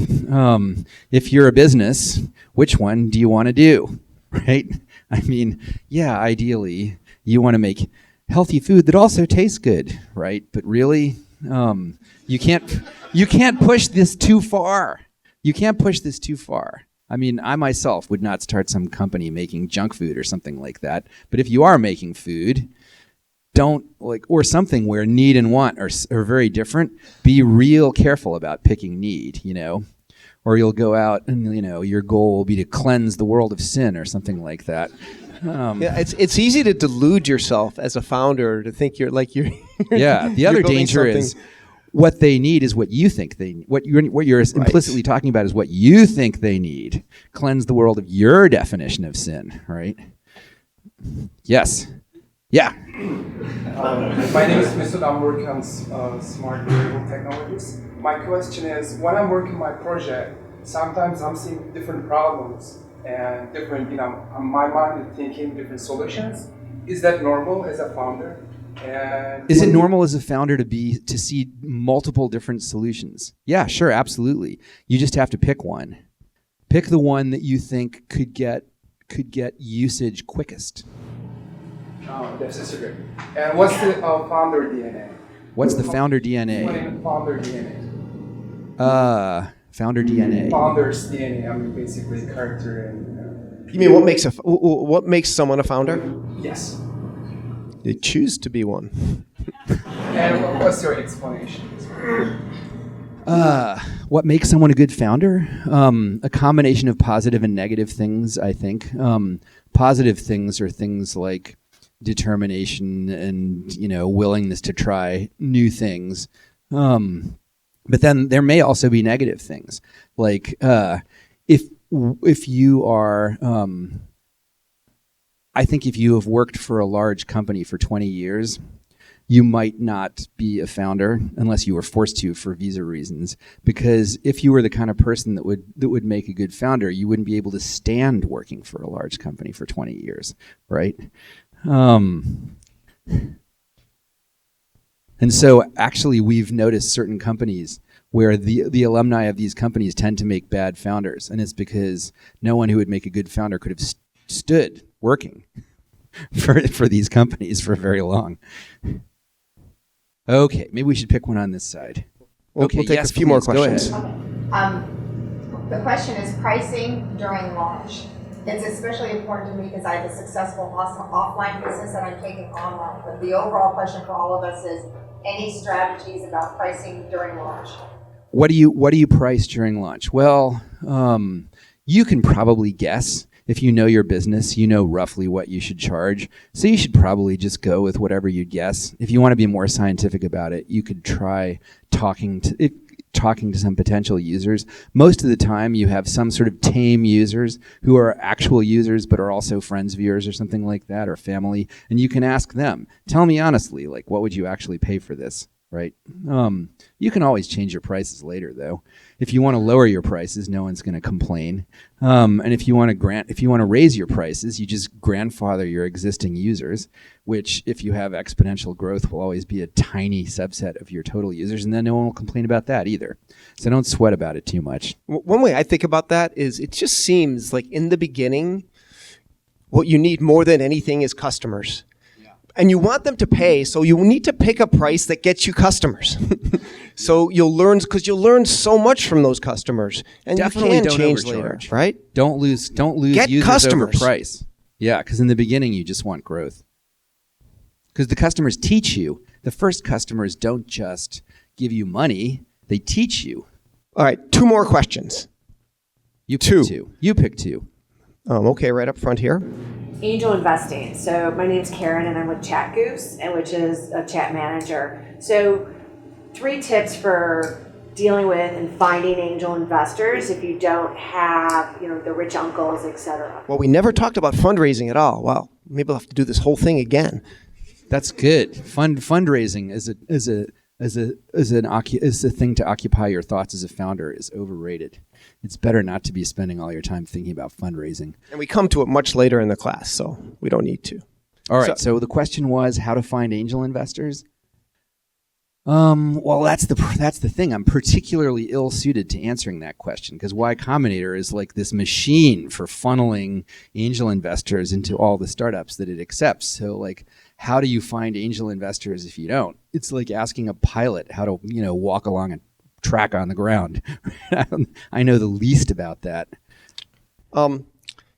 if you're a business, which one do you want to do, right? I mean, yeah, ideally, you want to make healthy food that also tastes good, right? But really, you can't push this too far. You can't push this too far. I mean, I myself would not start some company making junk food or something like that. But if you are making food, don't like, or something where need and want are very different, be real careful about picking need, or you'll go out and, your goal will be to cleanse the world of sin or something like that. Yeah, it's easy to delude yourself as a founder to think you're yeah. The other danger is what they need is what you think they need. What you're implicitly talking about is what you think they need. Cleanse the world of your definition of sin, right? Yes. Yeah. My name is Mesut. I'm working on smart wearable technologies. My question is, when I'm working my project, sometimes I'm seeing different problems and different, my mind is thinking different solutions. Is that normal as a founder? And is it normal as a founder to see multiple different solutions? Yeah, sure, absolutely. You just have to pick one. Pick the one that you think could get usage quickest. Oh, that's great. And what's the founder DNA? What's the founder DNA? Explain founder DNA. Founder DNA. Founder's DNA. I mean, basically character and. You mean what makes someone a founder? Yes. They choose to be one. And what's your explanation? What makes someone a good founder? A combination of positive and negative things, I think. Positive things are things like determination and willingness to try new things. But then there may also be negative things, like if you are. I think if you have worked for a large company for 20 years, you might not be a founder unless you were forced to for visa reasons. Because if you were the kind of person that would make a good founder, you wouldn't be able to stand working for a large company for 20 years, right? And so actually we've noticed certain companies where the alumni of these companies tend to make bad founders. And it's because no one who would make a good founder could have stood working for these companies for very long. Okay, maybe we should pick one on this side. We'll take a few more questions. Go ahead. Okay. The question is pricing during launch. It's especially important to me because I have a successful offline business that I'm taking online. But the overall question for all of us is any strategies about pricing during launch? What do you price during launch? Well, you can probably guess. If you know your business, you know roughly what you should charge. So you should probably just go with whatever you guess. If you want to be more scientific about it, you could try talking to some potential users. Most of the time you have some sort of tame users who are actual users but are also friends of yours or something like that, or family, and you can ask them, tell me honestly, like, what would you actually pay for this, right? You can always change your prices later, though. If you want to lower your prices, no one's going to complain. And if you want to raise your prices, you just grandfather your existing users, which, if you have exponential growth, will always be a tiny subset of your total users, and then no one will complain about that either. So don't sweat about it too much. One way I think about that is it just seems like in the beginning, what you need more than anything is customers. And you want them to pay, so you need to pick a price that gets you customers. So you'll learn so much from those customers, and Definitely you can don't change overcharge. later, right? Don't lose Get users customers. over price. Yeah, because in the beginning you just want growth. Because the customers teach you. The first customers don't just give you money; they teach you. All right, 2 more questions. You pick two. You pick two. Okay, right up front here. Angel investing. So my name's Karen and I'm with Chat Goose, and which is a chat manager. So 3 tips for dealing with and finding angel investors if you don't have, the rich uncles, etc. Well, we never talked about fundraising at all. Wow, maybe we'll have to do this whole thing again. That's good. Fundraising is a thing to occupy your thoughts as a founder is overrated. It's better not to be spending all your time thinking about fundraising. And we come to it much later in the class, so we don't need to. All right. So the question was how to find angel investors. Well, that's the thing. I'm particularly ill-suited to answering that question because Y Combinator is like this machine for funneling angel investors into all the startups that it accepts. So, like, how do you find angel investors if you don't? It's like asking a pilot how to, walk along a track on the ground. I know the least about that.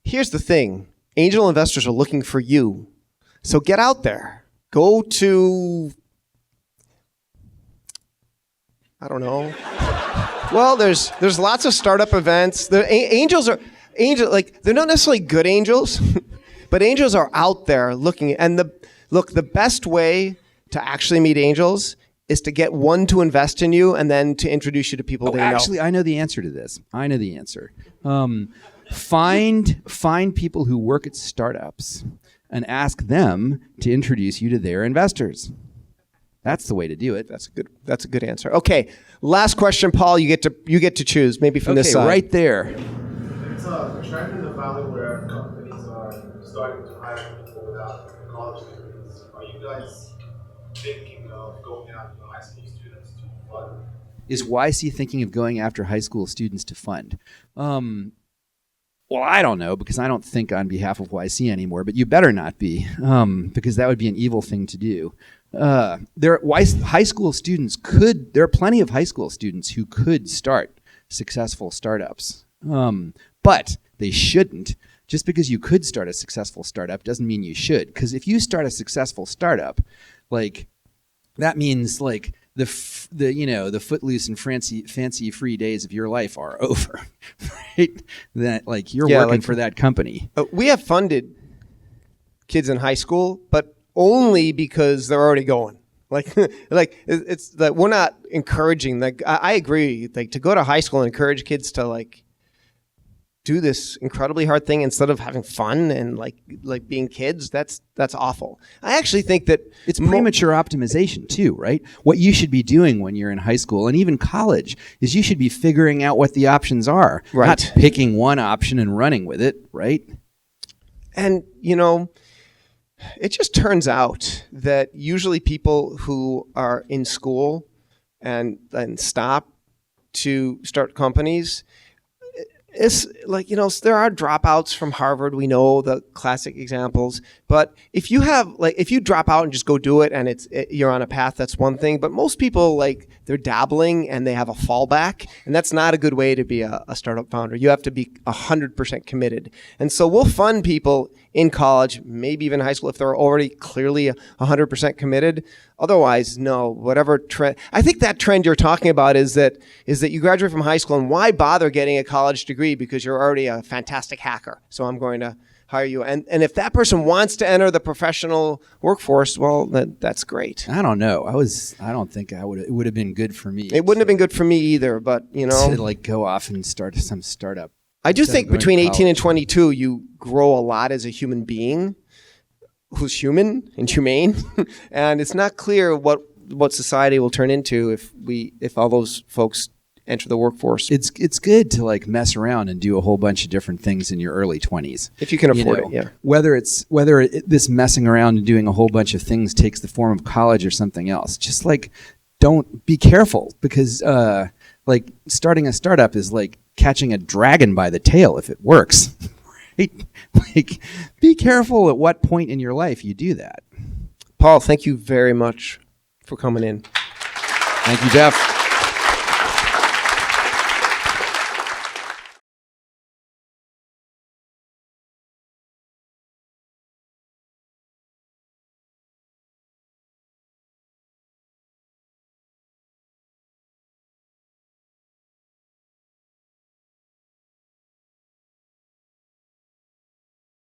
Here's the thing. Angel investors are looking for you. So get out there. go to, I don't know. Well, there's lots of startup events. The angels like they're not necessarily good angels, but angels are out there looking. And the best way to actually meet angels is to get one to invest in you and then to introduce you to people they know. Actually, I know the answer to this. I know the answer. Find people who work at startups and ask them to introduce you to their investors. That's the way to do it. That's a good answer. Okay, last question, Paul. You get to choose. Maybe from this side. Right there. It's a trend in the valley where companies are starting to hire people without college degrees. Are you guys thinking of going after high school students to fund? Is YC thinking of going after high school students to fund? Well, I don't know, because I don't think on behalf of YC anymore, but you better not be, because that would be an evil thing to do. There are plenty of high school students who could start successful startups, but they shouldn't. Just because you could start a successful startup doesn't mean you should. Because if you start a successful startup, like that means like the footloose and fancy free days of your life are over, right? That like you're working for that company. We have funded kids in high school, but only because they're already going. Like it's that we're not encouraging. Like I agree. Like to go to high school and encourage kids to like do this incredibly hard thing instead of having fun and like being kids, that's awful. I actually think that it's premature optimization too, right? What you should be doing when you're in high school and even college is you should be figuring out what the options are, right. Not picking one option and running with it, right? And it just turns out that usually people who are in school and stop to start companies, it's like, there are dropouts from Harvard. We know the classic examples. But if you drop out and just go do it and you're on a path, that's one thing. But most people, they're dabbling and they have a fallback. And that's not a good way to be a startup founder. You have to be 100% committed. And so we'll fund people in college, maybe even high school, if they're already clearly 100% committed. Otherwise, no, whatever trend. I think that trend you're talking about is that you graduate from high school and why bother getting a college degree because you're already a fantastic hacker. So I'm going to hire you. And if that person wants to enter the professional workforce, well, that's great. I don't know. I don't think it would have been good for me. It wouldn't have been good for me either, but to go off and start some startup. I do think between 18 and 22, you grow a lot as a human being who's human and humane. And it's not clear what society will turn into if all those folks enter the workforce. It's good to mess around and do a whole bunch of different things in your early 20s. If you can afford it, yeah. Whether this messing around and doing a whole bunch of things takes the form of college or something else. Just don't be careful because starting a startup is like catching a dragon by the tail if it works. Right? Be careful at what point in your life you do that. Paul, thank you very much for coming in. Thank you, Geoff.